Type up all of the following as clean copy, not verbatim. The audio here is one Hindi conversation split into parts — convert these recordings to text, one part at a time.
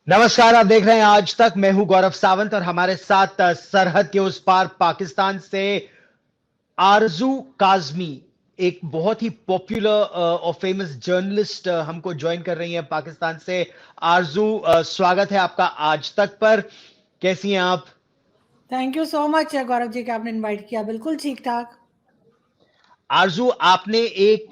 नमस्कार, आप देख रहे हैं आज तक। मैं हूं गौरव सावंत और हमारे साथ सरहद के उस पार पाकिस्तान से आरजू काजमी, एक बहुत ही पॉपुलर और फेमस जर्नलिस्ट हमको ज्वाइन कर रही हैं पाकिस्तान से। आरजू, स्वागत है आपका आज तक पर। कैसी हैं आप? Thank you so much Gaurav ji कि आपने इनवाइट किया। बिल्कुल ठीक ठाक। आरजू, आपने एक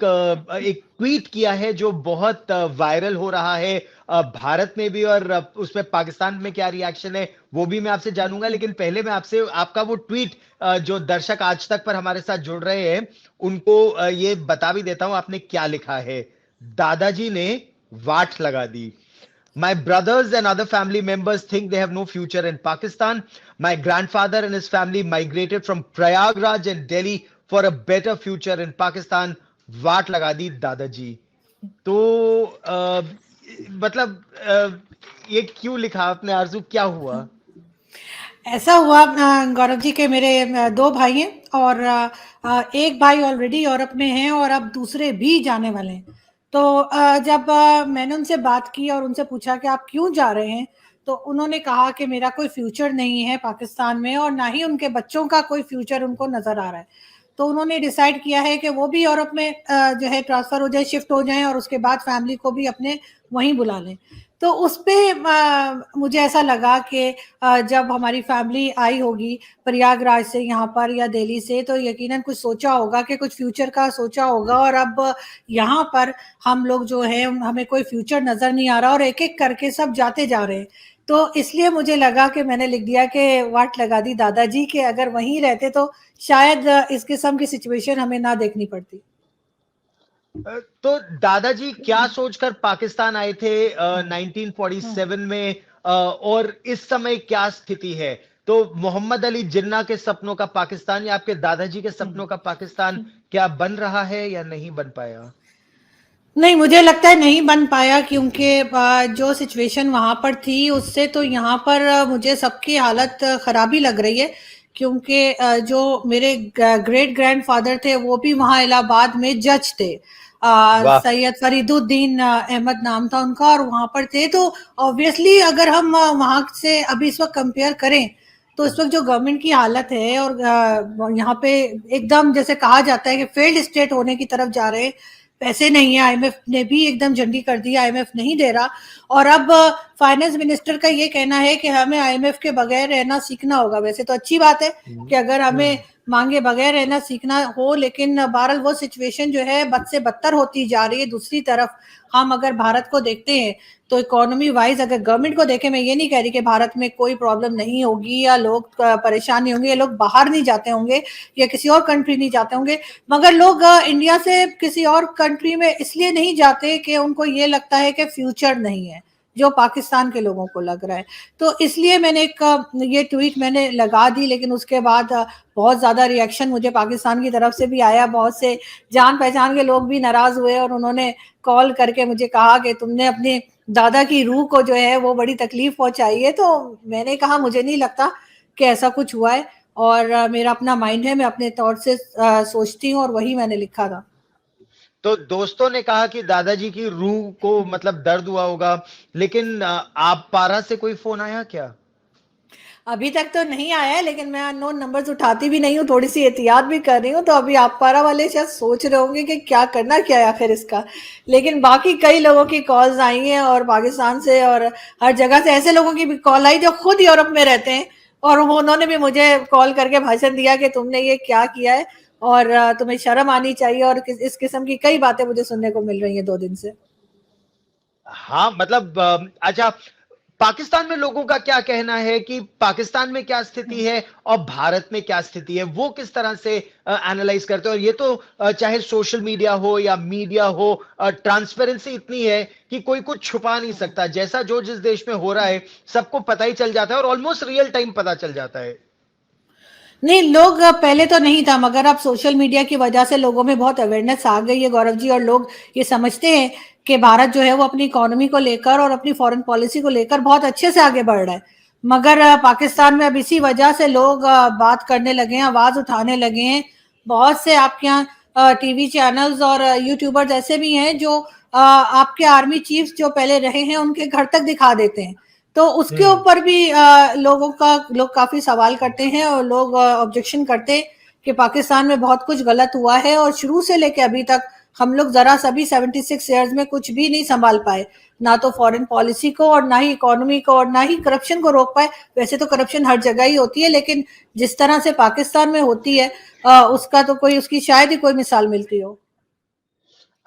ट्वीट किया है जो बहुत वायरल हो रहा है भारत में भी, और उसमें पाकिस्तान में क्या रिएक्शन है वो भी मैं आपसे जानूंगा। लेकिन पहले मैं आपसे आपका वो ट्वीट, जो दर्शक आज तक पर हमारे साथ जुड़ रहे हैं उनको ये बता भी देता हूं आपने क्या लिखा है। दादाजी ने वाट लगा दी। My brothers and other family members think they have no future in Pakistan. My grandfather and his family migrated from Prayagraj and Delhi for a better future in Pakistan. वाट लगा दी दादाजी। तो मतलब ये क्यों लिखा आपने आरजू, क्या हुआ? ऐसा हुआ गौरव जी के मेरे दो भाई हैं और एक भाई ऑलरेडी यूरोप में हैं और अब दूसरे भी जाने वाले हैं। तो जब मैंने उनसे बात की और उनसे पूछा कि आप क्यों जा रहे हैं, तो उन्होंने कहा कि मेरा कोई फ्यूचर नहीं है पाकिस्तान में और ना ही उनके बच्चों का कोई फ्यूचर उनको नजर आ रहा है। तो उन्होंने डिसाइड किया है कि वो भी यूरोप में जो है ट्रांसफर हो जाए, शिफ्ट हो जाएं और उसके बाद फैमिली को भी अपने वहीं बुला लें। तो उस पे मुझे ऐसा लगा कि जब हमारी फैमिली आई होगी प्रयागराज से यहाँ पर या दिल्ली से, तो यकीनन कुछ सोचा होगा कि कुछ फ्यूचर का सोचा होगा। और अब यहाँ पर हम लोग जो है हमें कोई फ्यूचर नजर नहीं आ रहा और एक एक करके सब जाते जा रहे हैं। तो इसलिए मुझे लगा कि मैंने लिख दिया कि वाट लगा दी दादाजी के, अगर वहीं रहते तो शायद इस किस्म की सिचुएशन हमें ना देखनी पड़ती। तो दादाजी क्या सोचकर पाकिस्तान आए थे 1947 में, और इस समय क्या स्थिति है? तो मोहम्मद अली जिन्ना के सपनों का पाकिस्तान या आपके दादाजी के सपनों का पाकिस्तान क्या बन रहा है या नहीं बन पाया? नहीं, मुझे लगता है नहीं बन पाया, क्योंकि जो सिचुएशन वहाँ पर थी उससे तो यहाँ पर मुझे सबकी हालत खराबी लग रही है। क्योंकि जो मेरे ग्रेट ग्रैंडफादर थे वो भी वहाँ इलाहाबाद में जज थे। वाह। सैयद फरीदुद्दीन अहमद नाम था उनका, और वहाँ पर थे। तो ऑब्वियसली अगर हम वहाँ से अभी इस वक्त कंपेयर करें, तो इस वक्त जो गवर्नमेंट की हालत है और यहाँ पे एकदम जैसे कहा जाता है कि फेल्ड स्टेट होने की तरफ जा रहे हैं। पैसे नहीं है, आईएमएफ ने भी एकदम झंडी कर दी, आईएमएफ नहीं दे रहा। और अब फाइनेंस मिनिस्टर का ये कहना है कि हमें आईएमएफ के बगैर रहना सीखना होगा। वैसे तो अच्छी बात है कि अगर हमें मांगे बगैर रहना सीखना हो, लेकिन बहरहाल वो सिचुएशन जो है बद से बदतर होती जा रही है। दूसरी तरफ हम अगर भारत को देखते हैं तो इकोनॉमी वाइज अगर गवर्नमेंट को देखें, मैं ये नहीं कह रही कि भारत में कोई प्रॉब्लम नहीं होगी या लोग परेशान नहीं होंगे या लोग बाहर नहीं जाते होंगे या किसी और कंट्री नहीं जाते होंगे, मगर लोग इंडिया से किसी और कंट्री में इसलिए नहीं जाते कि उनको ये लगता है कि फ्यूचर नहीं है, जो पाकिस्तान के लोगों को लग रहा है। तो इसलिए मैंने एक ये ट्वीट मैंने लगा दी। लेकिन उसके बाद बहुत ज़्यादा रिएक्शन मुझे पाकिस्तान की तरफ से भी आया। बहुत से जान पहचान के लोग भी नाराज़ हुए और उन्होंने कॉल करके मुझे कहा कि तुमने अपने दादा की रूह को जो है वो बड़ी तकलीफ पहुंचाई है। तो मैंने कहा मुझे नहीं लगता कि ऐसा कुछ हुआ है, और मेरा अपना माइंड है, मैं अपने तौर से सोचती हूँ, और वही मैंने लिखा था। तो दोस्तों ने कहा कि दादाजी की रूह को मतलब दर्द हुआ होगा, लेकिन आप पारा से कोई फोन आया क्या? अभी तक तो नहीं आया है, लेकिन मैं अननोन नंबर्स उठाती भी नहीं हूँ, थोड़ी सी एहतियात भी कर रही हूँ। तो अभी आप पारा वाले शायद सोच रहे होंगे कि क्या करना क्या है आखिर इसका। लेकिन बाकी कई लोगों की कॉल्स आई हैं और पाकिस्तान से और हर जगह से ऐसे लोगों की भी कॉल आई जो खुद यूरोप में रहते हैं, और उन्होंने भी मुझे कॉल करके भाषण दिया कि तुमने ये क्या किया है और तुम्हें शर्म आनी चाहिए, और इस किस्म की कई बातें मुझे सुनने को मिल रही है 2 दिन से। हाँ, मतलब अच्छा, पाकिस्तान में लोगों का क्या कहना है कि पाकिस्तान में क्या स्थिति है और भारत में क्या स्थिति है, वो किस तरह से एनालाइज करते हैं? और ये तो चाहे सोशल मीडिया हो या मीडिया हो, ट्रांसपेरेंसी इतनी है कि कोई कुछ छुपा नहीं सकता। जैसा जो जिस देश में हो रहा है सबको पता ही चल जाता है और ऑलमोस्ट रियल टाइम पता चल जाता है। नहीं, लोग पहले तो नहीं था, मगर अब सोशल मीडिया की वजह से लोगों में बहुत अवेयरनेस आ गई है गौरव जी, और लोग ये समझते हैं कि भारत जो है वो अपनी इकोनॉमी को लेकर और अपनी फॉरेन पॉलिसी को लेकर बहुत अच्छे से आगे बढ़ रहा है। मगर पाकिस्तान में अब इसी वजह से लोग बात करने लगे हैं, आवाज उठाने लगे हैं। बहुत से आपके यहाँ टीवी चैनल्स और यूट्यूबर्स ऐसे भी हैं जो आपके आर्मी चीफ्स जो पहले रहे हैं उनके घर तक दिखा देते हैं। तो उसके ऊपर भी लोग काफी सवाल करते हैं और लोग ऑब्जेक्शन करते हैं कि पाकिस्तान में बहुत कुछ गलत हुआ है और शुरू से लेके अभी तक हम लोग जरा सभी 76 ईयर्स में कुछ भी नहीं संभाल पाए, ना तो फॉरेन पॉलिसी को और ना ही इकोनॉमी को और ना ही करप्शन को रोक पाए। वैसे तो करप्शन हर जगह ही होती है, लेकिन जिस तरह से पाकिस्तान में होती है उसका तो कोई, उसकी शायद ही कोई मिसाल मिलती हो।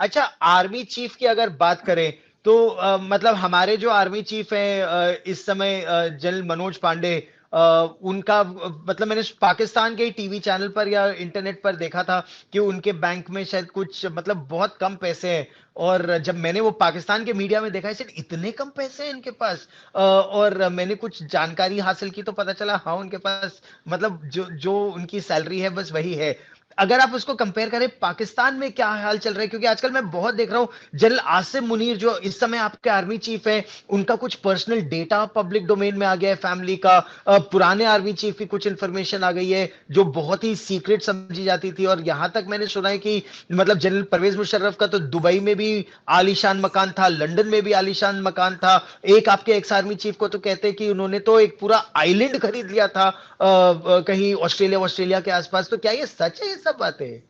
अच्छा, आर्मी चीफ की अगर बात करें तो मतलब हमारे जो आर्मी चीफ हैं इस समय जनरल मनोज पांडे, उनका मतलब मैंने पाकिस्तान के ही टीवी चैनल पर या इंटरनेट पर देखा था कि उनके बैंक में शायद कुछ मतलब बहुत कम पैसे हैं। और जब मैंने वो पाकिस्तान के मीडिया में देखा, शायद इतने कम पैसे हैं इनके पास, और मैंने कुछ जानकारी हासिल की तो पता चला हाँ उनके पास मतलब जो जो उनकी सैलरी है बस वही है। अगर आप उसको कंपेयर करें पाकिस्तान में क्या हाल चल रहा है, क्योंकि आजकल मैं बहुत देख रहा हूं जनरल आसिम मुनीर जो इस समय आपके आर्मी चीफ है, उनका कुछ पर्सनल डेटा पब्लिक डोमेन में आ गया है फैमिली का। पुराने आर्मी चीफ की कुछ इंफॉर्मेशन आ गई है जो बहुत ही सीक्रेट समझी जाती थी। और यहां तक मैंने सुना है कि मतलब जनरल परवेज मुशर्रफ का तो दुबई में भी आलीशान मकान था, लंदन में भी आलीशान मकान था। एक आपके एक्स आर्मी चीफ को तो कहते हैं कि उन्होंने तो एक पूरा आइलैंड खरीद लिया था कहीं ऑस्ट्रेलिया ऑस्ट्रेलिया के आसपास। तो क्या ये सच है ये सब बातें?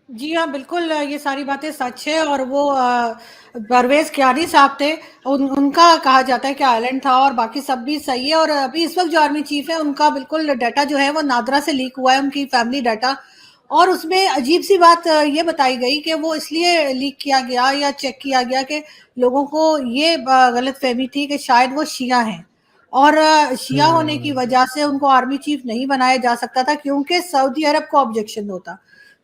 जी हाँ, बिल्कुल ये सारी बातें सच है। और वो परवेज़ कियानी साहब थे, उनका कहा जाता है कि आइलैंड था और बाकी सब भी सही है। और अभी इस वक़्त जो आर्मी चीफ़ है, उनका बिल्कुल डाटा जो है वो नादरा से लीक हुआ है, उनकी फैमिली डाटा। और उसमें अजीब-सी बात ये बताई गई कि वो इसलिए लीक किया गया या चेक किया गया कि लोगों को ये गलतफ़हमी थी कि शायद वो शिया हैं। और शिया होने की हम्म। वजह से उनको आर्मी चीफ़ नहीं बनाया जा सकता था, क्योंकि सऊदी अरब को ऑब्जेक्शन होता।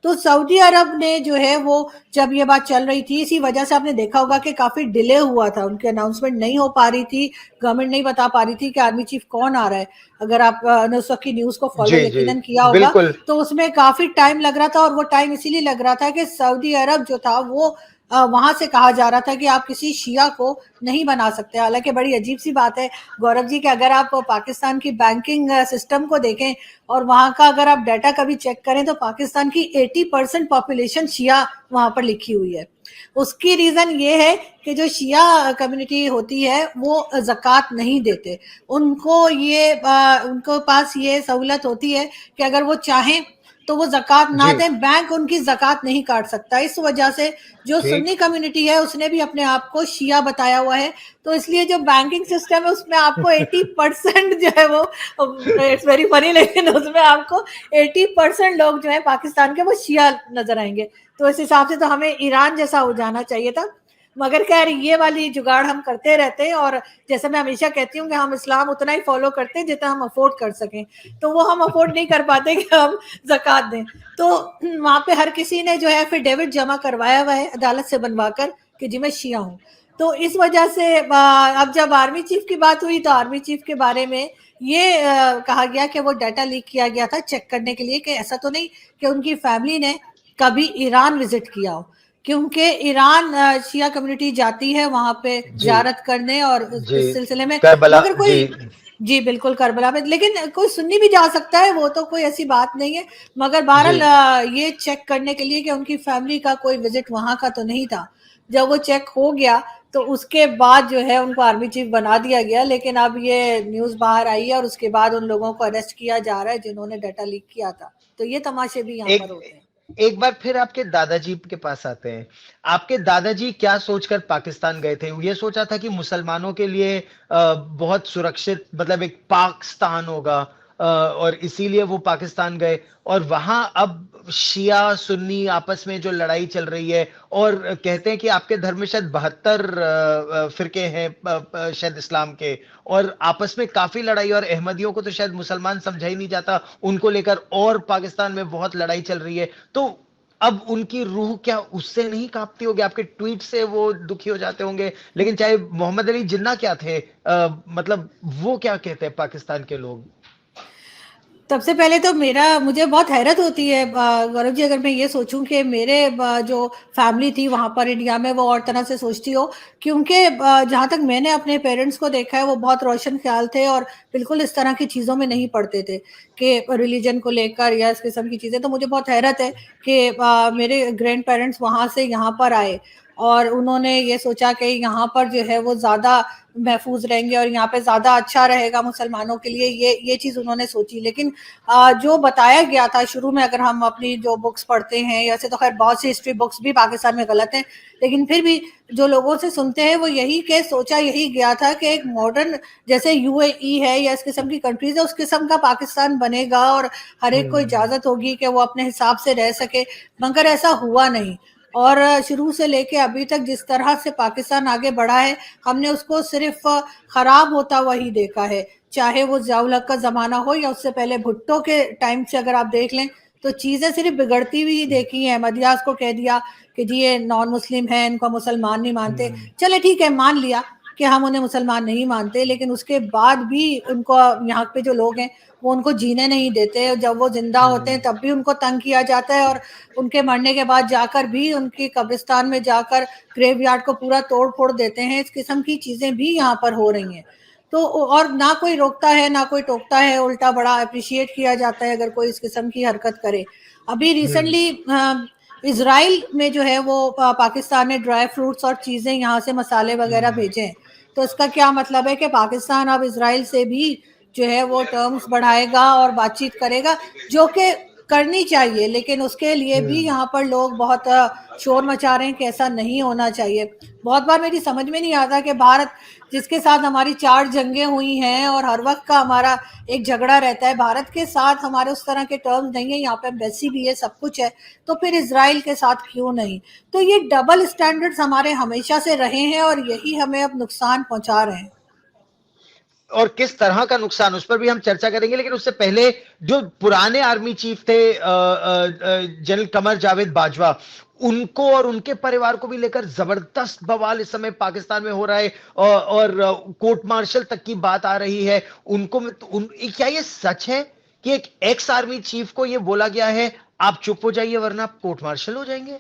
तो सऊदी अरब ने जो है वो, जब ये बात चल रही थी, इसी वजह से आपने देखा होगा कि काफ़ी डिले हुआ था, उनकी अनाउंसमेंट नहीं हो पा रही थी, गवर्नमेंट नहीं बता पा रही थी कि आर्मी चीफ कौन आ रहा है। अगर आपने उस वक़्त की न्यूज़ को फ़ॉलो जी जी यकीनन किया होगा, बिल्कुल। तो उसमें काफ़ी टाइम लग रहा था। और वो टाइम इसीलिए लग रहा था कि सऊदी अरब जो था वो वहाँ से कहा जा रहा था कि आप किसी शिया को नहीं बना सकते। हालाँकि बड़ी अजीब-सी बात है गौरव जी कि अगर आप पाकिस्तान की बैंकिंग सिस्टम को देखें और वहाँ का अगर आप डाटा कभी चेक करें, तो पाकिस्तान की 80% पॉपुलेशन शिया वहाँ पर लिखी हुई है। उसकी रीज़न ये है कि जो शिया कम्युनिटी होती है वो ज़कात नहीं देते। उनको ये उनको पास ये सहूलत होती है कि अगर वो चाहें तो वो ज़कात ना जी। दें, बैंक उनकी ज़कात नहीं काट सकता। इस वजह से जो ठीक। सुन्नी कम्युनिटी है उसने भी अपने आप को शिया बताया हुआ है। तो इसलिए जो बैंकिंग सिस्टम है उसमें आपको 80% जो है वो, इट्स वेरी फनी, लेकिन उसमें आपको 80% लोग जो है पाकिस्तान के वो शिया नजर आएंगे। तो इस हिसाब से तो हमें ईरान जैसा हो जाना चाहिए था। मगर खैर ये वाली जुगाड़ हम करते रहते हैं। और जैसे मैं हमेशा कहती हूँ कि हम इस्लाम उतना ही फॉलो करते हैं जितना हम अफोर्ड कर सकें, तो वो हम अफोर्ड नहीं कर पाते कि हम ज़कात दें। तो वहाँ पे हर किसी ने जो है एफिडेविट जमा करवाया हुआ है अदालत से बनवा कर कि जी मैं शिया हूँ। तो इस वजह से अब जब आर्मी चीफ की बात हुई तो आर्मी चीफ के बारे में ये कहा गया कि वो डाटा लीक किया गया था चेक करने के लिए कि ऐसा तो नहीं कि उनकी फैमिली ने कभी ईरान विजिट किया हो, क्योंकि ईरान शिया कम्युनिटी जाती है वहां पे जी जियारत करने और जी। इस सिलसिले में। करबला मगर जी। कोई, जी बिल्कुल करबला में, लेकिन कोई सुन्नी भी जा सकता है, वो तो कोई ऐसी बात नहीं है। मगर जी। बहरहाल ये चेक करने के लिए कि उनकी फैमिली का कोई विजिट वहां का तो नहीं था। जब वो चेक हो गया तो उसके बाद जो है उनको आर्मी चीफ बना दिया गया। लेकिन अब ये न्यूज बाहर आई है और उसके बाद उन लोगों को अरेस्ट किया जा रहा है जिन्होंने डाटा लीक किया था। तो ये तमाशे भी यहाँ पर एक होते हैं। एक बार फिर आपके दादाजी के पास आते हैं। आपके दादाजी क्या सोचकर पाकिस्तान गए थे? ये सोचा था कि मुसलमानों के लिए बहुत सुरक्षित मतलब एक पाकिस्तान होगा, और इसीलिए वो पाकिस्तान गए। और वहां अब शिया सुन्नी आपस में जो लड़ाई चल रही है, और कहते हैं कि आपके धर्म में शायद 72 फिरके हैं शायद इस्लाम के, और आपस में काफी लड़ाई, और अहमदियों को तो शायद मुसलमान समझा ही नहीं जाता उनको लेकर, और पाकिस्तान में बहुत लड़ाई चल रही है। तो अब उनकी रूह क्या उससे नहीं कांपती होगी? आपके ट्वीट से वो दुखी हो जाते होंगे, लेकिन चाहे मोहम्मद अली जिन्ना क्या थे, मतलब वो क्या कहते हैं पाकिस्तान के लोग? सबसे पहले तो मेरा मुझे बहुत हैरत होती है गौरव जी, अगर मैं ये सोचूं कि मेरे जो फैमिली थी वहाँ पर इंडिया में वो और तरह से सोचती हो। क्योंकि जहाँ तक मैंने अपने पेरेंट्स को देखा है वो बहुत रोशन ख्याल थे और बिल्कुल इस तरह की चीज़ों में नहीं पड़ते थे कि रिलीजन को लेकर या इस किस्म की चीज़ें। तो मुझे बहुत हैरत है कि मेरे ग्रैंड पेरेंट्स वहाँ से यहाँ पर आए और उन्होंने ये सोचा कि यहाँ पर जो है वो ज़्यादा महफूज रहेंगे और यहाँ पे ज़्यादा अच्छा रहेगा मुसलमानों के लिए, ये चीज़ उन्होंने सोची। लेकिन जो बताया गया था शुरू में, अगर हम अपनी जो बुक्स पढ़ते हैं, ऐसे तो खैर बहुत सी हिस्ट्री बुक्स भी पाकिस्तान में गलत हैं, लेकिन फिर भी जो लोगों से सुनते हैं वो यही के सोचा यही गया था कि एक मॉडर्न जैसे यूएई है या इस किस्म की कंट्रीज है, उस किस्म का पाकिस्तान बनेगा और हर एक को इजाज़त होगी कि वो अपने हिसाब से रह सके, मगर ऐसा हुआ नहीं। और शुरू से लेके अभी तक जिस तरह से पाकिस्तान आगे बढ़ा है, हमने उसको सिर्फ खराब होता हुआ ही देखा है, चाहे वो ज़ियाउल हक का ज़माना हो या उससे पहले भुट्टो के टाइम से अगर आप देख लें तो चीज़ें सिर्फ बिगड़ती हुई ही देखी हैं। अहमदियास को कह दिया कि जी ये नॉन मुस्लिम है, इनको मुसलमान नहीं मानते, चले ठीक है मान लिया कि हम उन्हें मुसलमान नहीं मानते, लेकिन उसके बाद भी उनको यहाँ पे जो लोग हैं वो उनको जीने नहीं देते, जब वो जिंदा होते हैं तब भी उनको तंग किया जाता है, और उनके मरने के बाद जाकर भी उनकी कब्रिस्तान में जाकर ग्रेवयार्ड को पूरा तोड़ फोड़ देते हैं। इस किस्म की चीज़ें भी यहाँ पर हो रही हैं। तो और ना कोई रोकता है ना कोई टोकता है, उल्टा बड़ा अप्रिशिएट किया जाता है अगर कोई इस किस्म की हरकत करे। अभी रिसेंटली इसराइल में जो है वो पाकिस्तान ने ड्राई फ्रूट्स और चीज़ें यहाँ से मसाले वगैरह भेजे हैं, तो इसका क्या मतलब है कि पाकिस्तान अब इसराइल से भी जो है वो टर्म्स बढ़ाएगा और बातचीत करेगा, जो कि करनी चाहिए, लेकिन उसके लिए भी यहाँ पर लोग बहुत शोर मचा रहे हैं कि ऐसा नहीं होना चाहिए। बहुत बार मेरी समझ में नहीं आता कि भारत जिसके साथ हमारी 4 जंगें हुई हैं और हर वक्त का हमारा एक झगड़ा रहता है, भारत के साथ हमारे उस तरह के टर्म्स नहीं है, यहाँ पे एम्बेसी भी है, सब कुछ है, तो फिर इजराइल के साथ क्यों नहीं? तो ये डबल स्टैंडर्ड्स हमारे हमेशा से रहे हैं और यही हमें अब नुकसान पहुंचा रहे हैं। और किस तरह का नुकसान, उस पर भी हम चर्चा करेंगे, लेकिन उससे पहले जो पुराने आर्मी चीफ थे जनरल कमर जावेद बाजवा, उनको और उनके परिवार को भी लेकर जबरदस्त बवाल इस समय पाकिस्तान में हो रहा है, और कोर्ट मार्शल तक की बात आ रही है। उनको क्या ये सच है कि एक एक्स आर्मी चीफ को ये बोला गया है आप चुप हो जाइए वरना आप कोर्ट मार्शल हो जाएंगे?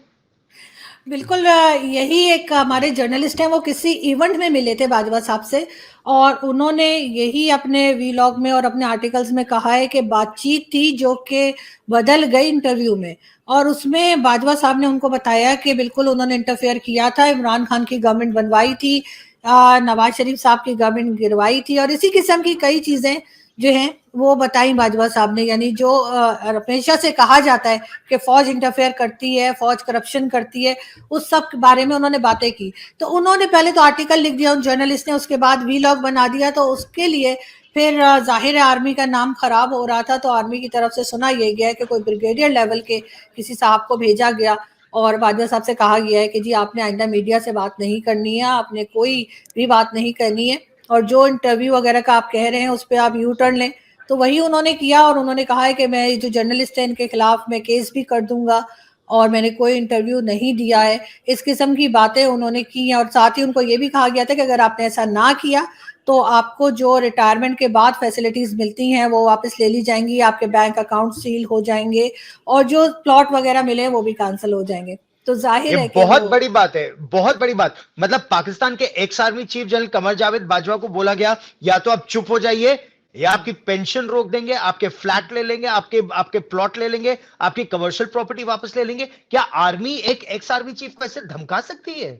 बिल्कुल, यही एक हमारे जर्नलिस्ट हैं, वो किसी इवेंट में मिले थे बाजवा साहब से, और उन्होंने यही अपने वीलॉग में और अपने आर्टिकल्स में कहा है कि बातचीत थी जो कि बदल गई इंटरव्यू में, और उसमें बाजवा साहब ने उनको बताया कि बिल्कुल उन्होंने इंटरफेयर किया था, इमरान खान की गवर्नमेंट बनवाई थी, नवाज शरीफ साहब की गवर्नमेंट गिरवाई थी, और इसी किस्म की कई चीज़ें जो हैं वो बताई बाजवा साहब ने। यानी जो हमेशा से कहा जाता है कि फौज इंटरफेयर करती है, फौज करप्शन करती है, उस सब के बारे में उन्होंने बातें की। तो उन्होंने पहले तो आर्टिकल लिख दिया उन जर्नलिस्ट ने, उसके बाद वीलॉग बना दिया, तो उसके लिए फिर जाहिर है आर्मी का नाम खराब हो रहा था, तो आर्मी की तरफ से सुना ये गया कि कोई ब्रिगेडियर लेवल के किसी साहब को भेजा गया और बाजवा साहब से कहा गया है कि जी आपने आइंदा मीडिया से बात नहीं करनी है, आपने कोई भी बात नहीं करनी है, और जो इंटरव्यू वगैरह का आप कह रहे हैं उस पर आप यू टर्न लें। तो वही उन्होंने किया, और उन्होंने कहा है कि मैं जो जर्नलिस्ट है इनके खिलाफ मैं केस भी कर दूंगा और मैंने कोई इंटरव्यू नहीं दिया है, इस किस्म की बातें उन्होंने की हैं। और साथ ही उनको ये भी कहा गया था कि अगर आपने ऐसा ना किया तो आपको जो रिटायरमेंट के बाद फैसिलिटीज मिलती हैं वो वापस ले ली जाएंगी, आपके बैंक अकाउंट सील हो जाएंगे और जो प्लॉट वगैरह मिले वो भी कैंसिल हो जाएंगे। तो ये जाहिर है कि बहुत वो बड़ी बात है, बहुत बड़ी बात। मतलब पाकिस्तान के ex army chief general Qamar Javed Bajwa को बोला गया या तो आप चुप हो जाइए या आपकी पेंशन रोक देंगे, आपके फ्लैट ले लेंगे, आपके आपके प्लॉट ले लेंगे, आपकी कमर्शियल प्रॉपर्टी वापस ले लेंगे। क्या आर्मी एक एक्स आर्मी चीफ को ऐसे धमका सकती है?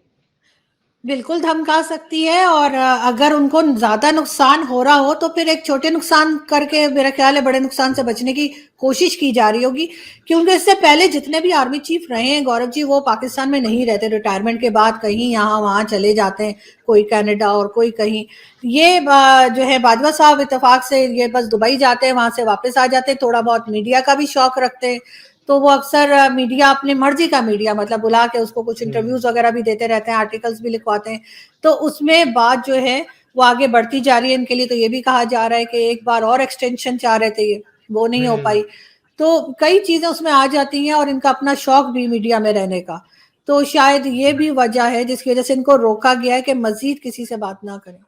बिल्कुल धमका सकती है, और अगर उनको ज़्यादा नुकसान हो रहा हो तो फिर एक छोटे नुकसान करके मेरा ख्याल है बड़े नुकसान से बचने की कोशिश की जा रही होगी, क्योंकि इससे पहले जितने भी आर्मी चीफ रहे हैं गौरव जी, वो पाकिस्तान में नहीं रहते, रिटायरमेंट के बाद कहीं यहाँ वहाँ चले जाते हैं, कोई कनाडा और कोई कहीं। ये जो है बाजवा साहब इत्तेफाक से ये बस दुबई जाते हैं, वहां से वापस आ जाते हैं, थोड़ा बहुत मीडिया का भी शौक रखते हैं, तो वो अक्सर मीडिया अपनी मर्जी का मीडिया मतलब बुला के उसको कुछ इंटरव्यूज वगैरह भी देते रहते हैं, आर्टिकल्स भी लिखवाते हैं, तो उसमें बात जो है वो आगे बढ़ती जा रही है इनके लिए। तो ये भी कहा जा रहा है कि एक बार और एक्सटेंशन चाह रहे थे, ये वो नहीं हो पाई, तो कई चीजें उसमें आ जाती हैं, और इनका अपना शौक भी मीडिया में रहने का, तो शायद ये भी वजह है जिसकी वजह से इनको रोका गया है कि मजीद किसी से बात ना करें।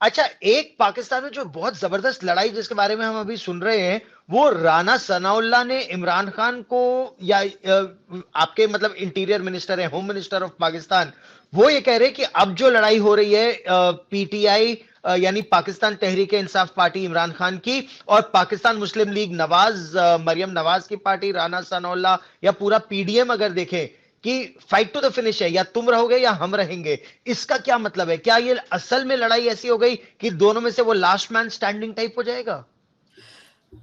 अच्छा, एक पाकिस्तान में जो बहुत जबरदस्त लड़ाई जिसके बारे में हम अभी सुन रहे हैं, वो राना सनाउल्लाह ने इमरान खान को, या आपके मतलब इंटीरियर मिनिस्टर है, होम मिनिस्टर ऑफ पाकिस्तान, वो ये कह रहे हैं कि अब जो लड़ाई हो रही है पीटीआई यानी पाकिस्तान तहरीक इंसाफ पार्टी इमरान खान की और पाकिस्तान मुस्लिम लीग नवाज मरियम नवाज की पार्टी राना सनाउल्लाह या पूरा पीडीएम अगर देखें कि फाइट टू द फिनिश है, या तुम रहोगे या हम रहेंगे, इसका क्या मतलब है? क्या ये असल में लड़ाई ऐसी हो गई कि दोनों में से वो लास्ट मैन स्टैंडिंग टाइप हो जाएगा?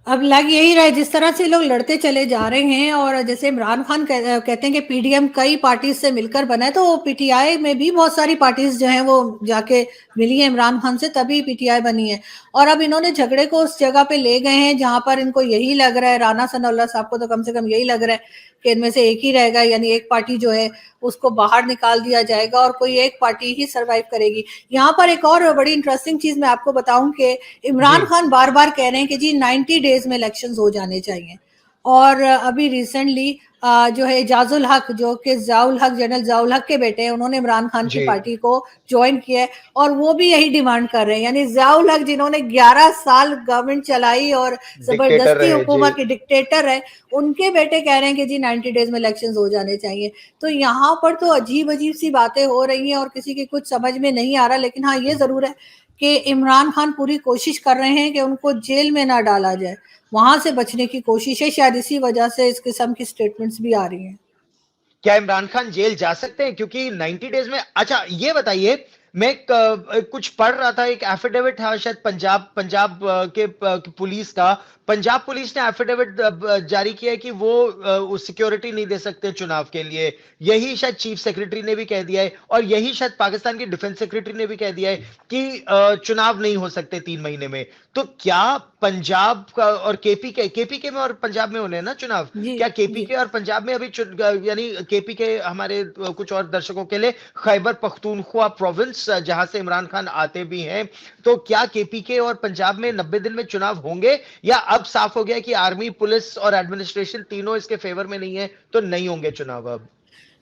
अब लग यही रहा है, जिस तरह से लोग लड़ते चले जा रहे हैं, और जैसे इमरान खान कहते हैं कि पीडीएम कई पार्टीज से मिलकर बना है, तो पीटीआई में भी बहुत सारी पार्टीज जो हैं वो जाके मिली है इमरान खान से, तभी पीटीआई बनी है। और अब इन्होंने झगड़े को उस जगह पे ले गए हैं जहां पर इनको यही लग रहा है, राना सनाउल्लाह साहब को तो कम से कम यही लग रहा है कि इनमें से एक ही रहेगा, यानी एक पार्टी जो है उसको बाहर निकाल दिया जाएगा और कोई एक पार्टी ही सरवाइव करेगी। यहाँ पर एक और बड़ी इंटरेस्टिंग चीज मैं आपको बताऊं कि जी। इमरान खान बार बार कह रहे हैं कि जी 90 डेज में इलेक्शंस हो जाने चाहिए। और अभी रिसेंटली जो है एजाजुल हक, जो कि ज़ियाउल हक, जनरल ज़ियाउल हक के बेटे हैं, उन्होंने इमरान खान की जी। पार्टी को ज्वाइन किया है और वो भी यही डिमांड कर रहे हैं। यानी ज़ियाउल हक जिन्होंने 11 साल गवर्नमेंट चलाई और डिक्टेटर जबरदस्ती रहे जी। हुकूमत के डिक्टेटर है, उनके बेटे कह रहे हैं कि जी 90 डेज में इलेक्शंस हो जाने चाहिए। तो यहाँ पर तो अजीब अजीब सी बातें हो रही हैं और किसी की कुछ समझ में नहीं आ रहा। लेकिन हाँ, ये जरूर है कि इमरान खान पूरी कोशिश कर रहे हैं कि उनको जेल में ना डाला जाए, वहां से बचने की कोशिश है। शायद इसी वजह से इस किस्म की स्टेटमेंट्स भी आ रही हैं। क्या इमरान खान जेल जा सकते हैं? क्योंकि 90 डेज में, अच्छा ये बताइए, मैं कुछ पढ़ रहा था, एक एफिडेविट था शायद पंजाब पंजाब के पुलिस का। पंजाब पुलिस ने एफिडेविट जारी किया है कि वो सिक्योरिटी नहीं दे सकते चुनाव के लिए। यही शायद चीफ सेक्रेटरी ने भी कह दिया है, और यही शायद पाकिस्तान की डिफेंस सेक्रेटरी ने भी कह दिया है कि चुनाव नहीं हो सकते 3 महीने में। तो क्या पंजाब का और केपीके में और पंजाब में होने हैं ना चुनाव, जी क्या जी। केपीके और पंजाब में अभी यानी केपीके हमारे कुछ और दर्शकों के लिए खैबर पख्तूनख्वा प्रोविंस जहां से इमरान खान आते भी हैं, तो क्या केपीके और पंजाब में 90 दिन में चुनाव होंगे, या अब साफ हो गया कि आर्मी, पुलिस और एडमिनिस्ट्रेशन तीनों इसके फेवर में नहीं है, तो नहीं होंगे चुनाव अब?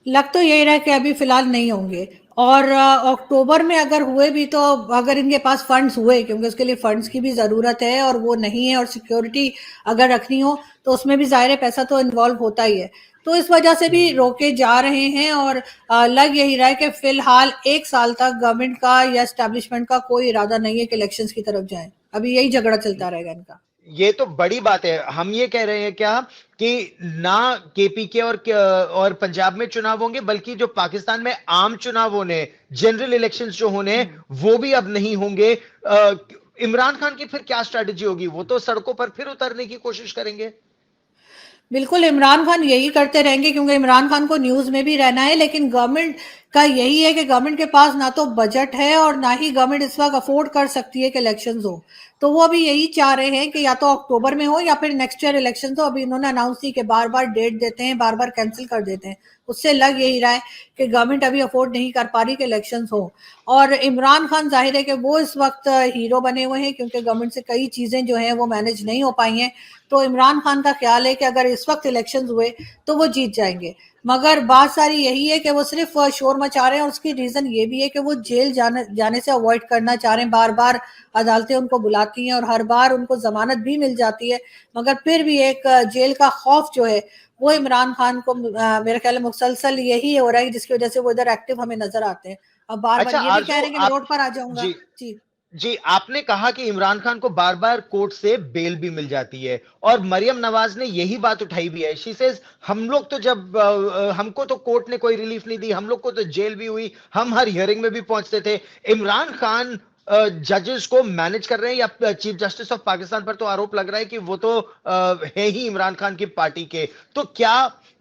लग तो यही रहा है कि अभी फिलहाल नहीं होंगे। और अक्टूबर में अगर हुए भी तो, अगर इनके पास फंड्स हुए, क्योंकि उसके लिए फंड्स की भी ज़रूरत है और वो नहीं है, और सिक्योरिटी अगर रखनी हो तो उसमें भी ज़ाहिर है पैसा तो इन्वॉल्व होता ही है। तो इस वजह से भी रोके जा रहे हैं। और लग यही रहा है कि फिलहाल 1 साल तक गवर्नमेंट का या एस्टेब्लिशमेंट का कोई इरादा नहीं है कि इलेक्शंस की तरफ जाए। अभी यही झगड़ा चलता रहेगा इनका। ये तो बड़ी बात है। हम ये कह रहे हैं क्या कि ना केपीके और पंजाब में चुनाव होंगे, बल्कि जो पाकिस्तान में आम चुनाव होने, जनरल इलेक्शंस जो होने हैं, वो भी अब नहीं होंगे। इमरान खान की फिर क्या स्ट्रेटजी होगी? वो तो सड़कों पर फिर उतरने की कोशिश करेंगे। बिल्कुल, इमरान खान यही करते रहेंगे क्योंकि इमरान खान को न्यूज़ में भी रहना है। लेकिन गवर्नमेंट का यही है कि गवर्नमेंट के पास ना तो बजट है और ना ही गवर्नमेंट इस वक्त अफोर्ड कर सकती है कि इलेक्शंस हो। तो वो अभी यही चाह रहे हैं कि या तो अक्टूबर में हो या फिर नेक्स्ट ईयर इलेक्शन हो। अभी इन्होंने अनाउंस की कि बार बार डेट देते हैं, बार बार कैंसिल कर देते हैं। उससे लग यही रहा है कि गवर्नमेंट अभी अफोर्ड नहीं कर पा रही कि इलेक्शंस हो। और इमरान खान जाहिर है कि वो इस वक्त हीरो बने हुए हैं, क्योंकि गवर्नमेंट से कई चीज़ें जो हैं वो मैनेज नहीं हो पाई हैं। तो इमरान खान का ख्याल है कि अगर इस वक्त इलेक्शंस हुए तो वो जीत जाएंगे। मगर बात सारी यही है कि वो सिर्फ शोर मचा रहे हैं, और उसकी रीजन ये भी है कि वो जेल जाने से अवॉइड करना चाह रहे हैं। बार बार अदालतें उनको बुलाती हैं और हर बार उनको जमानत भी मिल जाती है, मगर फिर भी एक जेल का खौफ जो है वो इमरान खान को मेरे ख्याल में मुसलसल यही हो रहा है, जिसकी वजह से वो इधर एक्टिव हमें नजर आते हैं। अब बार बार अच्छा ये भी कह आरजू, रहे हैं कि मैं आप, रोड पर आ जाऊंगा। जी जी। जी, आपने कहा कि इमरान खान को बार बार कोर्ट से बेल भी मिल जाती है, और मरियम नवाज ने यही बात उठाई भी है। शी सेज हम लोग तो जब हमको तो कोर्ट ने कोई रिलीफ नहीं दी, हम लोग को तो जेल भी हुई, हम हर हियरिंग में भी पहुंचते थे। इमरान खान जजेस को मैनेज कर रहे हैं, या चीफ जस्टिस ऑफ पाकिस्तान पर तो आरोप लग रहा है कि वो तो है ही इमरान खान की पार्टी के। तो क्या,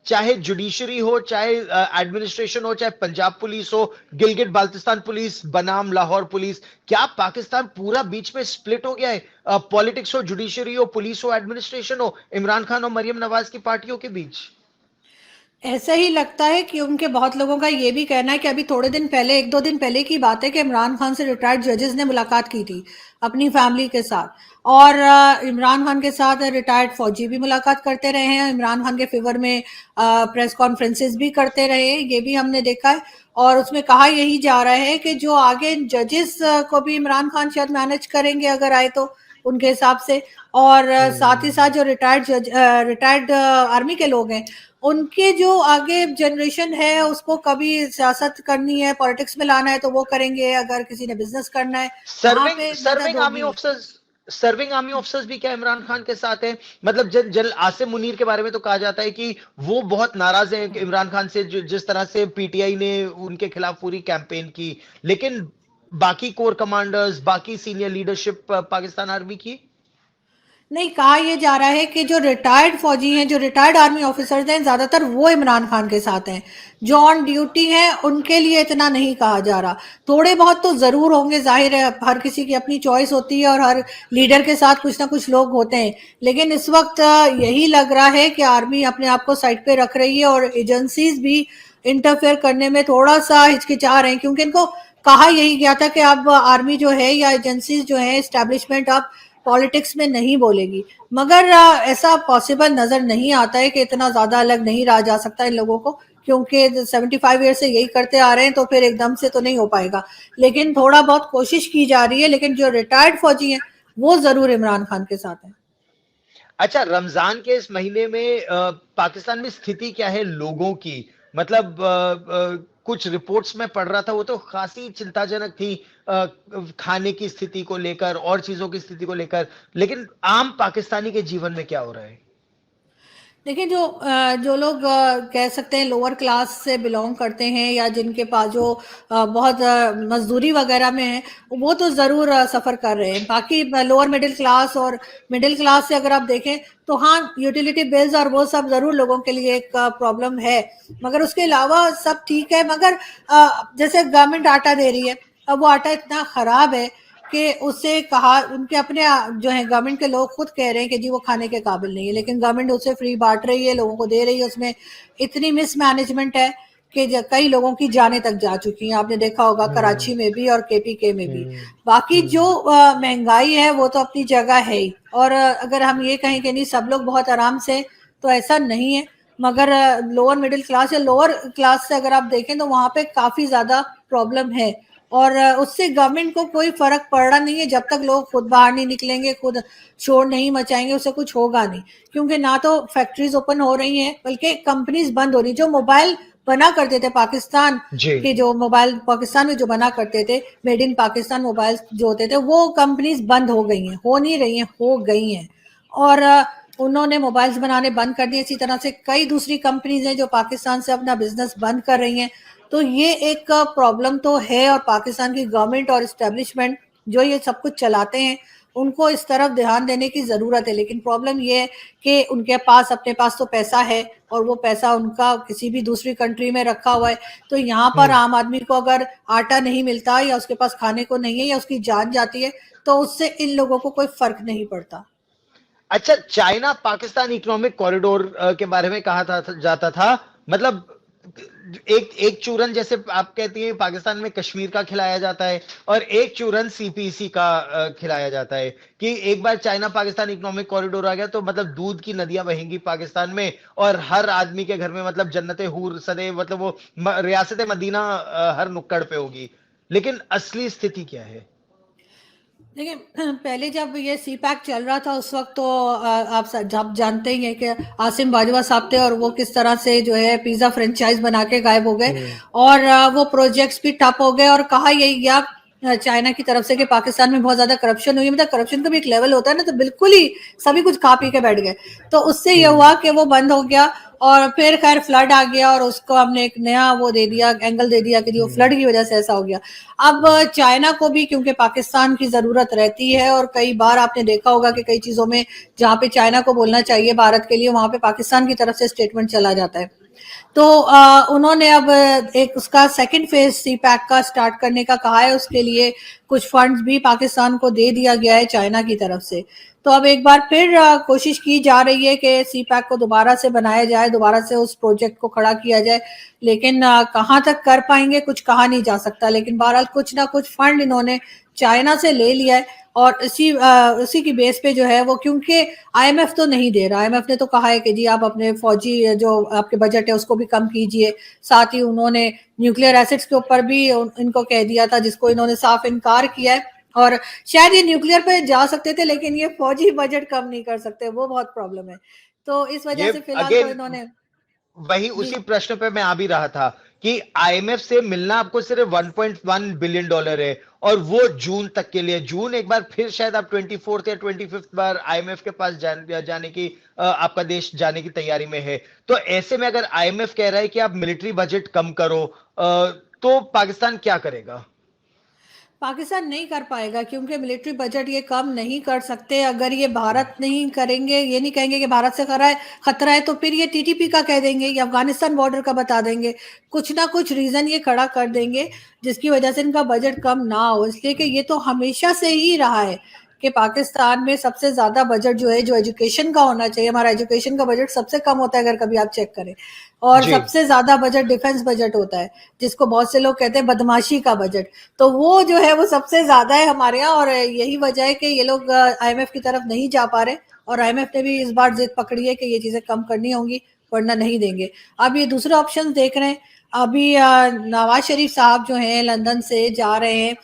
चाहे जुडिशरी हो, चाहे एडमिनिस्ट्रेशन हो, चाहे पंजाब पुलिस हो, गिलगिट बाल्टिस्तान पुलिस बनाम लाहौर पुलिस, क्या पाकिस्तान पूरा बीच में स्प्लिट हो गया है? पॉलिटिक्स हो, जुडिशरी हो, पुलिस हो, एडमिनिस्ट्रेशन हो, इमरान खान और मरियम नवाज की पार्टियों के बीच? ऐसा ही लगता है कि उनके बहुत लोगों का ये भी कहना है कि अभी थोड़े दिन पहले, 1-2 दिन पहले की बात है कि इमरान खान से रिटायर्ड जजेस ने मुलाकात की थी अपनी फैमिली के साथ। और इमरान खान के साथ रिटायर्ड फौजी भी मुलाकात करते रहे हैं, इमरान खान के फेवर में प्रेस कॉन्फ्रेंसेस भी करते रहे हैं, ये भी हमने देखा है। और उसमें कहा यही जा रहा है कि जो आगे जजेस को भी इमरान खान शायद मैनेज करेंगे अगर आए तो, उनके हिसाब से। और साथ ही साथ जो रिटायर्ड आर्मी के लोग हैं, उनके जो आगे जनरेशन है उसको कभी सियासत करनी है, पॉलिटिक्स में लाना है तो वो करेंगे, अगर किसी ने बिजनेस करना है वहां सर्विंग पे मदद सर्विंग आर्मी होगी। ऑफिसर्स, सर्विंग आर्मी ऑफिसर्स भी क्या इमरान खान के साथ हैं? मतलब जनरल आसिम मुनीर के बारे में तो कहा जाता है कि वो बहुत नाराज हैं इमरान खान से, जिस तरह से पीटीआई ने उनके खिलाफ पूरी कैंपेन की, लेकिन बाकी कोर कमांडर्स, बाकी सीनियर लीडरशिप पाकिस्तान आर्मी की। नहीं, कहा यह जा रहा है कि जो रिटायर्ड फौजी हैं, जो रिटायर्ड आर्मी ऑफिसर्स हैं, ज्यादातर वो इमरान खान के साथ हैं। जो ऑन ड्यूटी हैं उनके लिए इतना नहीं कहा जा रहा। थोड़े बहुत तो जरूर होंगे, जाहिर है हर किसी की अपनी चॉइस होती है और हर लीडर के साथ कुछ ना कुछ लोग होते हैं। लेकिन इस वक्त यही लग रहा है कि आर्मी अपने आप को साइड पे रख रही है और एजेंसीज भी इंटरफेयर करने में थोड़ा सा हिचकिचा रहे हैं, क्योंकि इनको कहा यही गया था कि अब आर्मी जो है या एजेंसीज जो है, एस्टेब्लिशमेंट अब पॉलिटिक्स में नहीं बोलेगी। मगर ऐसा पॉसिबल नजर नहीं आता है कि इतना ज्यादा अलग नहीं रहा जा सकता इन लोगों को, क्योंकि 75 ईयर से यही करते आ रहे हैं, तो फिर एकदम से तो नहीं हो पाएगा। लेकिन थोड़ा बहुत कोशिश की जा रही है। लेकिन जो रिटायर्ड फौजी हैं वो जरूर इमरान खान के साथ हैं। अच्छा, रमजान के इस महीने में पाकिस्तान में स्थिति क्या है लोगों की? मतलब कुछ रिपोर्ट्स में पढ़ रहा था, वो तो खासी चिंताजनक थी, खाने की स्थिति को लेकर और चीजों की स्थिति को लेकर। लेकिन आम पाकिस्तानी के जीवन में क्या हो रहा है? देखिए, जो लोग कह सकते हैं लोअर क्लास से बिलोंग करते हैं या जिनके पास जो बहुत मजदूरी वगैरह में है, वो तो ज़रूर सफ़र कर रहे हैं। बाकी लोअर मिडिल क्लास और मिडिल क्लास से अगर आप देखें तो हाँ, यूटिलिटी बिल्स और वो सब ज़रूर लोगों के लिए एक प्रॉब्लम है। मगर उसके अलावा सब ठीक है। मगर जैसे गवर्नमेंट आटा दे रही है, अब वो आटा इतना ख़राब है कि उससे कहा, उनके अपने जो है गवर्नमेंट के लोग खुद कह रहे हैं कि जी वो खाने के काबिल नहीं है, लेकिन गवर्नमेंट उसे फ्री बांट रही है, लोगों को दे रही है। उसमें इतनी मिसमैनेजमेंट है कि कई लोगों की जानें तक जा चुकी हैं। आपने देखा होगा हम्म। कराची में भी और केपीके में भी। हम्म। बाकी जो हम्म। महंगाई है वो तो अपनी जगह है ही। और अगर हम ये कहें कि नहीं सब लोग बहुत आराम से, तो ऐसा नहीं है। मगर लोअर मिडिल क्लास या लोअर क्लास से अगर आप देखें तो वहां पे काफी ज्यादा प्रॉब्लम है। और उससे गवर्नमेंट को कोई फर्क पड़ रहा नहीं है। जब तक लोग खुद बाहर नहीं निकलेंगे, खुद शोर नहीं मचाएंगे, उससे कुछ होगा नहीं। क्योंकि ना तो फैक्ट्रीज ओपन हो रही हैं, बल्कि कंपनीज बंद हो रही। जो मोबाइल बना करते थे पाकिस्तान जी। के, जो मोबाइल पाकिस्तान में जो बना करते थे, मेड इन पाकिस्तान मोबाइल जो होते थे, वो कंपनीज बंद हो गई हैं, हो नहीं रही हैं, हो गई हैं। और उन्होंने मोबाइल्स बनाने बंद कर दिए। इसी तरह से कई दूसरी कंपनीज हैं जो पाकिस्तान से अपना बिजनेस बंद कर रही हैं। तो ये एक प्रॉब्लम तो है। और पाकिस्तान की गवर्नमेंट और इस्टेब्लिशमेंट जो ये सब कुछ चलाते हैं, उनको इस तरफ ध्यान देने की ज़रूरत है। लेकिन प्रॉब्लम ये है कि उनके पास, अपने पास तो पैसा है, और वो पैसा उनका किसी भी दूसरी कंट्री में रखा हुआ है। तो यहाँ पर हम्म। आम आदमी को अगर आटा नहीं मिलता या उसके पास खाने को नहीं है या उसकी जान जाती है, तो उससे इन लोगों को कोई फर्क नहीं पड़ता। अच्छा, चाइना पाकिस्तान इकोनॉमिक कॉरिडोर के बारे में कहा था, जाता था। मतलब एक एक चूरन, जैसे आप कहती हैं पाकिस्तान में कश्मीर का खिलाया जाता है, और एक चूरन सीपीसी का खिलाया जाता है, कि एक बार चाइना पाकिस्तान इकोनॉमिक कॉरिडोर आ गया तो मतलब दूध की नदियां बहेंगी पाकिस्तान में, और हर आदमी के घर में मतलब जन्नते हूर सदैव, मतलब वो रियासत मदीना हर नुक्कड़ पे होगी। लेकिन असली स्थिति क्या है? देखिए, पहले जब ये सी पैक चल रहा था उस वक्त तो आप जब जानते ही हैं कि आसिम बाजवा साहब थे, और वो किस तरह से जो है पिज्जा फ्रेंचाइज बना के गायब हो गए। हम्म। और वो प्रोजेक्ट्स भी ठप हो गए। और कहा यही गया चाइना की तरफ से कि पाकिस्तान में बहुत ज्यादा करप्शन हुई। मतलब करप्शन का भी एक लेवल होता है ना, तो बिल्कुल ही सभी कुछ खा पी के बैठ गए। तो उससे ये हम्म। हुआ कि वो बंद हो गया। और फिर खैर फ्लड आ गया और उसको हमने एक नया वो दे दिया, एंगल दे दिया कि जो हम्म। फ्लड की वजह से ऐसा हो गया। अब चाइना को भी क्योंकि पाकिस्तान की जरूरत रहती है, और कई बार आपने देखा होगा कि कई चीजों में जहां पे चाइना को बोलना चाहिए भारत के लिए, वहां पे पाकिस्तान की तरफ से स्टेटमेंट चला जाता है। तो उन्होंने अब एक उसका सेकंड फेज सी पैक का स्टार्ट करने का कहा है। उसके लिए कुछ फंड्स भी पाकिस्तान को दे दिया गया है चाइना की तरफ से। तो अब एक बार फिर कोशिश की जा रही है कि सी पैक को दोबारा से बनाया जाए, दोबारा से उस प्रोजेक्ट को खड़ा किया जाए। लेकिन कहाँ तक कर पाएंगे कुछ कहा नहीं जा सकता। लेकिन बहरहाल कुछ ना कुछ फंड इन्होंने चाइना से ले लिया है। और इसी की बेस पे जो है वो, क्योंकि आईएमएफ तो नहीं दे रहा। आईएमएफ ने तो कहा है कि जी आप अपने फौजी जो आपके बजट है उसको भी कम कीजिए। साथ ही उन्होंने न्यूक्लियर एसिड्स के ऊपर भी इनको कह दिया था, जिसको इन्होंने साफ इनकार किया है। और शायद ये न्यूक्लियर पे जा सकते थे, लेकिन ये फौजी बजट कम नहीं कर सकते, वो बहुत प्रॉब्लम है। तो इस वजह ये से फिलहाल तो अगेन इन्होंने वही जी। उसी प्रश्न पे मैं आ भी रहा था, कि आईएमएफ से मिलना आपको सिर्फ $1.1 बिलियन है, और वो जून तक के लिए। जून एक बार फिर शायद आप 24th या 25th बार आईएमएफ के पास जाने की आपका देश जाने की तैयारी में है। तो ऐसे में अगर आईएमएफ कह रहा है कि आप मिलिट्री बजट कम करो, तो पाकिस्तान क्या करेगा? पाकिस्तान नहीं कर पाएगा, क्योंकि मिलिट्री बजट ये कम नहीं कर सकते। अगर ये भारत नहीं करेंगे, ये नहीं कहेंगे कि भारत से खतरा है, तो फिर ये टीटीपी का कह देंगे या अफगानिस्तान बॉर्डर का बता देंगे। कुछ ना कुछ रीजन ये खड़ा कर देंगे जिसकी वजह से इनका बजट कम ना हो। इसलिए कि ये तो हमेशा से ही रहा है कि पाकिस्तान में सबसे ज्यादा बजट जो है, जो एजुकेशन का होना चाहिए, हमारा एजुकेशन का बजट सबसे कम होता है अगर कभी आप चेक करें। और जी। सबसे ज्यादा बजट डिफेंस बजट होता है, जिसको बहुत से लोग कहते हैं बदमाशी का बजट। तो वो जो है वो सबसे ज्यादा है हमारे यहाँ, और यही वजह है कि ये लोग आईएमएफ की तरफ नहीं जा पा रहे। और आईएमएफ ने भी इस बार जिद पकड़ी है कि ये चीजें कम करनी होंगी, वरना नहीं देंगे। अब ये दूसरे ऑप्शन देख रहे हैं। अभी नवाज शरीफ साहब जो हैं लंदन से जा रहे हैं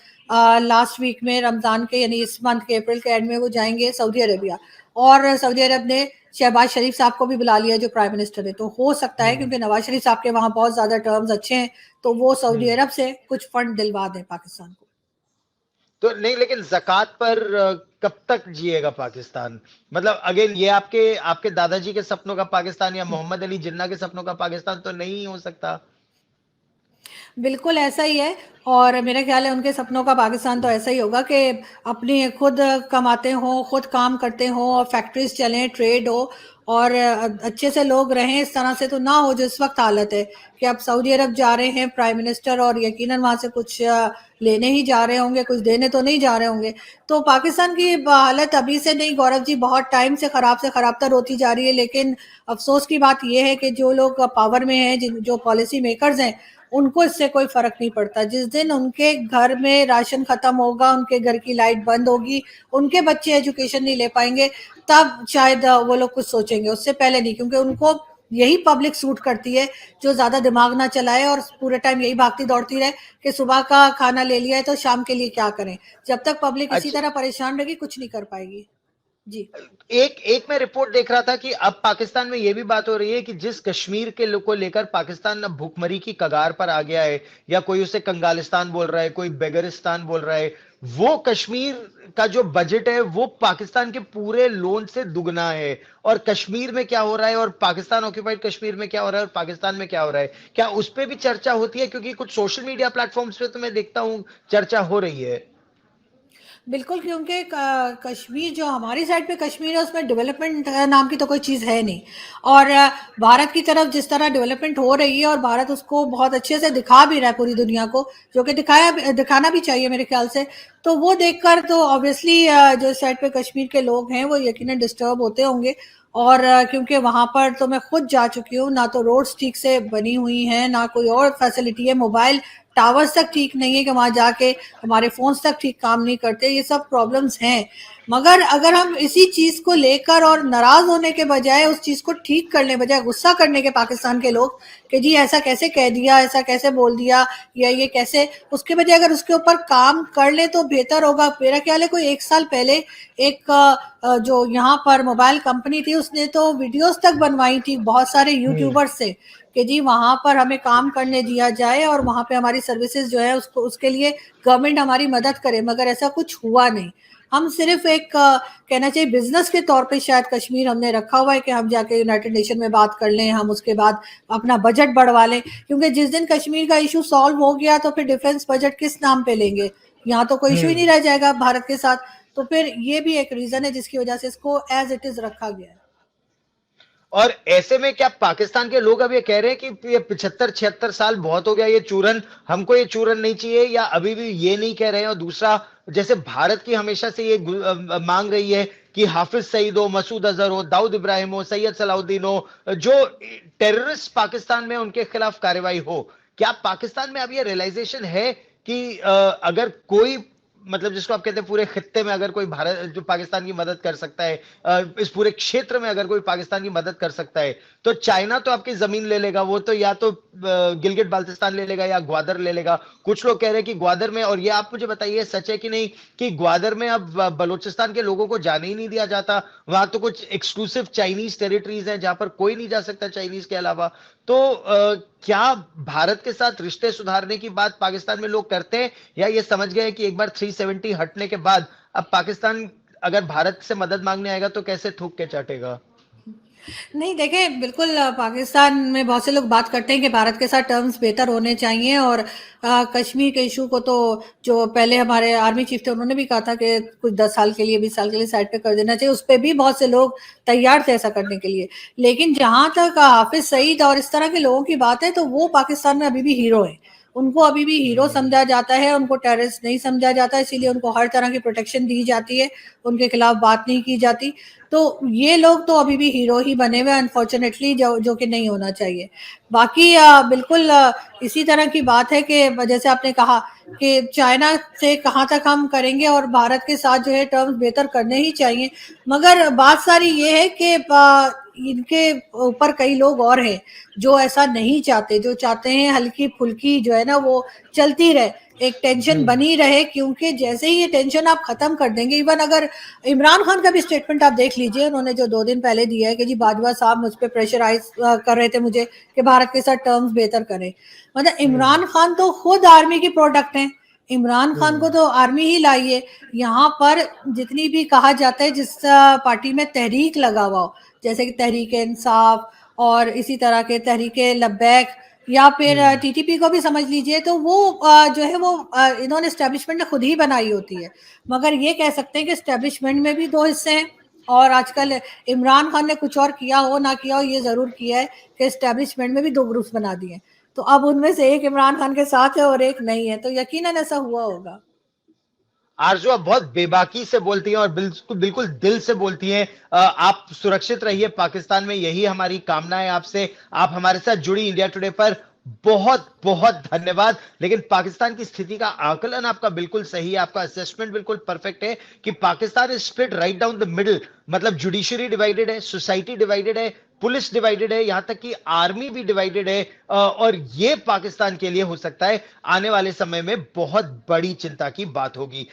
लास्ट वीक में, रमजान के यानी इस मंथ के अप्रैल के एंड में वो जाएंगे सऊदी अरेबिया। और सऊदी अरब ने शहबाज शरीफ साहब को भी बुला लिया जो प्राइम मिनिस्टर है। तो हो सकता है, क्योंकि नवाज शरीफ साहब के वहां बहुत ज्यादा टर्म्स अच्छे हैं, तो वो सऊदी अरब से कुछ फंड दिलवा दें पाकिस्तान को। तो नहीं, लेकिन ज़कात पर कब तक जिएगा पाकिस्तान? मतलब अगेन ये आपके आपके दादाजी के सपनों का पाकिस्तान या मोहम्मद अली जिन्ना के सपनों का पाकिस्तान तो नहीं हो सकता। बिल्कुल ऐसा ही है। और मेरा ख्याल है उनके सपनों का पाकिस्तान तो ऐसा ही होगा कि अपनी खुद कमाते हों, खुद काम करते हों, और फैक्ट्रीज चलें, ट्रेड हो, और अच्छे से लोग रहें। इस तरह से तो ना हो जो इस वक्त हालत है कि अब सऊदी अरब जा रहे हैं प्राइम मिनिस्टर, और यकीनन वहां से कुछ लेने ही जा रहे होंगे, कुछ देने तो नहीं जा रहे होंगे। तो पाकिस्तान की हालत अभी से नहीं गौरव जी, बहुत टाइम से खराबतर होती जा रही है। लेकिन अफसोस की बात यह है कि जो लोग पावर में हैं, जो पॉलिसी मेकर्स हैं, उनको इससे कोई फर्क नहीं पड़ता। जिस दिन उनके घर में राशन खत्म होगा, उनके घर की लाइट बंद होगी, उनके बच्चे एजुकेशन नहीं ले पाएंगे, तब शायद वो लोग कुछ सोचेंगे, उससे पहले नहीं। क्योंकि उनको यही पब्लिक सूट करती है जो ज्यादा दिमाग ना चलाए और पूरे टाइम यही भागती दौड़ती रहे कि सुबह का खाना ले लिया है तो शाम के लिए क्या करें। जब तक पब्लिक इसी अच्छा, तरह परेशान रहेगी, कुछ नहीं कर पाएगी। जी। एक एक मैं रिपोर्ट देख रहा था कि अब पाकिस्तान में यह भी बात हो रही है कि जिस कश्मीर के को लेकर पाकिस्तान अब भूखमरी की कगार पर आ गया है, या कोई उसे कंगालिस्तान बोल रहा है, कोई बेगरिस्तान बोल रहा है, वो कश्मीर का जो बजट है वो पाकिस्तान के पूरे लोन से दुगना है। और कश्मीर में क्या हो रहा है और पाकिस्तान ऑक्यूपाइड कश्मीर में क्या हो रहा है और पाकिस्तान में क्या हो रहा है, क्या उस पर भी चर्चा होती है? क्योंकि कुछ सोशल मीडिया प्लेटफॉर्म्स पे तो मैं देखता हूं चर्चा हो रही है। बिल्कुल, क्योंकि कश्मीर जो हमारी साइड पे कश्मीर है, उसमें डेवलपमेंट नाम की तो कोई चीज़ है नहीं। और भारत की तरफ जिस तरह डेवलपमेंट हो रही है, और भारत उसको बहुत अच्छे से दिखा भी रहा है पूरी दुनिया को, जो कि दिखाना भी चाहिए मेरे ख्याल से। तो वो देखकर तो ऑब्वियसली जो साइड पे कश्मीर के लोग हैं वो यकीनन डिस्टर्ब होते होंगे। और क्योंकि वहां पर तो मैं खुद जा चुकी हूँ, ना तो रोड्स ठीक से बनी हुई हैं, ना कोई और फैसिलिटी है, मोबाइल टावर्स तक ठीक नहीं है कि वहां जाके हमारे फोन्स तक ठीक काम नहीं करते। ये सब प्रॉब्लम्स हैं। मगर अगर हम इसी चीज को लेकर और नाराज होने के बजाय उस चीज को ठीक करने बजाय गुस्सा करने के पाकिस्तान के लोग कि जी ऐसा कैसे कह दिया, ऐसा कैसे बोल दिया, या ये कैसे, उसके बजाय अगर उसके ऊपर काम कर ले तो बेहतर होगा। मेरा ख्याल है कोई 1 साल पहले एक जो यहाँ पर मोबाइल कंपनी थी, उसने तो वीडियोस तक बनवाई थी बहुत सारे यूट्यूबर्स से कि जी वहां पर हमें काम करने दिया जाए और वहां पे हमारी सर्विसेज जो है उसको उसके लिए गवर्नमेंट हमारी मदद करे। मगर ऐसा कुछ हुआ नहीं। हम सिर्फ एक कहना चाहिए बिजनेस के तौर पे शायद कश्मीर हमने रखा हुआ है कि हम जाके यूनाइटेड नेशन में बात कर लें, हम उसके बाद अपना बजट बढ़वा लें। क्योंकि जिस दिन कश्मीर का इशू सॉल्व हो गया तो फिर डिफेंस बजट किस नाम पे लेंगे? यहाँ तो कोई इशू ही नहीं रह जाएगा भारत के साथ। तो फिर ये भी एक रीजन है जिसकी वजह से इसको एज इट इज रखा गया है। और ऐसे में क्या पाकिस्तान के लोग अब ये कह रहे हैं कि ये 75-76 साल बहुत हो गया, ये चूरन, हमको ये चूरन नहीं चाहिए, या अभी भी ये नहीं कह रहे हैं? और दूसरा, जैसे भारत की हमेशा से ये मांग रही है कि हाफिज सईद हो, मसूद अजहर हो, दाऊद इब्राहिम हो, सैयद सलाउद्दीन हो, जो टेररिस्ट पाकिस्तान में, उनके खिलाफ कार्रवाई हो। क्या पाकिस्तान में अब ये रियलाइजेशन है कि अगर कोई, मतलब जिसको आप कहते हैं पूरे खित्ते में अगर कोई भारत जो पाकिस्तान की मदद कर सकता है, इस पूरे क्षेत्र में अगर कोई पाकिस्तान की मदद कर सकता है, तो चाइना तो आपकी जमीन ले लेगा, वो तो या तो गिलगिट बाल्टिस्तान ले लेगा या ग्वादर ले लेगा। कुछ लोग कह रहे हैं कि ग्वादर में, और ये आप मुझे बताइए सच है कि नहीं, कि ग्वादर में अब बलूचिस्तान के लोगों को जाने ही नहीं दिया जाता, वहां तो कुछ एक्सक्लूसिव चाइनीज टेरिटरीज हैं जहां पर कोई नहीं जा सकता चाइनीज के अलावा। तो क्या भारत के साथ रिश्ते सुधारने की बात पाकिस्तान में लोग करते हैं, या ये समझ गए कि एक बार 370 हटने के बाद अब पाकिस्तान अगर भारत से मदद मांगने आएगा तो कैसे थूक के चाटेगा? नहीं देखें, बिल्कुल पाकिस्तान में बहुत से लोग बात करते हैं कि भारत के साथ टर्म्स बेहतर होने चाहिए, और कश्मीर के इशू को तो जो पहले हमारे आर्मी चीफ थे उन्होंने भी कहा था कि कुछ 10 साल के लिए 20 साल के लिए साइड पे कर देना चाहिए, उस पर भी बहुत से लोग तैयार थे ऐसा करने के लिए। लेकिन जहां तक हाफिज सईद और इस तरह के लोगों की बात है, तो वो पाकिस्तान में अभी भी हीरो है, उनको अभी भी हीरो समझा जाता है, उनको टेररिस्ट नहीं समझा जाता, इसीलिए उनको हर तरह की प्रोटेक्शन दी जाती है, उनके खिलाफ बात नहीं की जाती। तो ये लोग तो अभी भी हीरो ही बने हुए अनफॉर्चुनेटली, जो कि नहीं होना चाहिए। बाकी बिल्कुल इसी तरह की बात है कि जैसे आपने कहा कि चाइना से कहाँ तक हम करेंगे, और भारत के साथ जो है टर्म्स बेहतर करने ही चाहिए, मगर बात सारी ये है कि इनके ऊपर कई लोग और हैं जो ऐसा नहीं चाहते, जो चाहते हैं हल्की फुल्की जो है ना वो चलती रहे, एक टेंशन बनी रहे, क्योंकि जैसे ही ये टेंशन आप खत्म कर देंगे, इवन अगर इमरान खान का भी स्टेटमेंट आप देख लीजिए, उन्होंने जो 2 दिन पहले दिया है कि जी बाजवा साहब मुझ पे प्रेशराइज कर रहे थे मुझे कि भारत के साथ टर्म्स बेहतर करें। मतलब इमरान खान तो खुद आर्मी की प्रोडक्ट हैं, इमरान खान को तो आर्मी ही लाई है। यहाँ पर जितनी भी कहा जाता है, जिस पार्टी में तहरीक लगा हुआ हो, जैसे कि तहरीक इंसाफ और इसी तरह के तहरीक लब्बैक, या फिर टीटीपी को भी समझ लीजिए, तो वो जो है वो इन्होंने एस्टेब्लिशमेंट ने खुद ही बनाई होती है। मगर ये कह सकते हैं कि एस्टेब्लिशमेंट में भी 2 हिस्से हैं, और आजकल इमरान खान ने कुछ और किया हो ना किया हो, ये ज़रूर किया है कि एस्टेब्लिशमेंट में भी 2 ग्रुप्स बना दिए। तो अब उनमें से एक इमरान खान के साथ है और एक नहीं है, तो यकीनन ऐसा हुआ होगा। आरज़ू, आप बहुत बेबाकी से बोलती हैं और बिल्कुल बिल्कुल दिल से बोलती हैं। आप सुरक्षित रहिए पाकिस्तान में, यही हमारी कामना है आपसे। आप हमारे साथ जुड़ी इंडिया टुडे पर, बहुत बहुत धन्यवाद। लेकिन पाकिस्तान की स्थिति का आकलन आपका बिल्कुल सही है, आपका असेसमेंट बिल्कुल परफेक्ट है कि Pakistan is split write down the middle. मतलब जुडिशरी डिवाइडेड है, सोसाइटी डिवाइडेड है, पुलिस डिवाइडेड है, यहां तक कि आर्मी भी डिवाइडेड है। और ये पाकिस्तान के लिए हो सकता है आने वाले समय में बहुत बड़ी चिंता की बात होगी।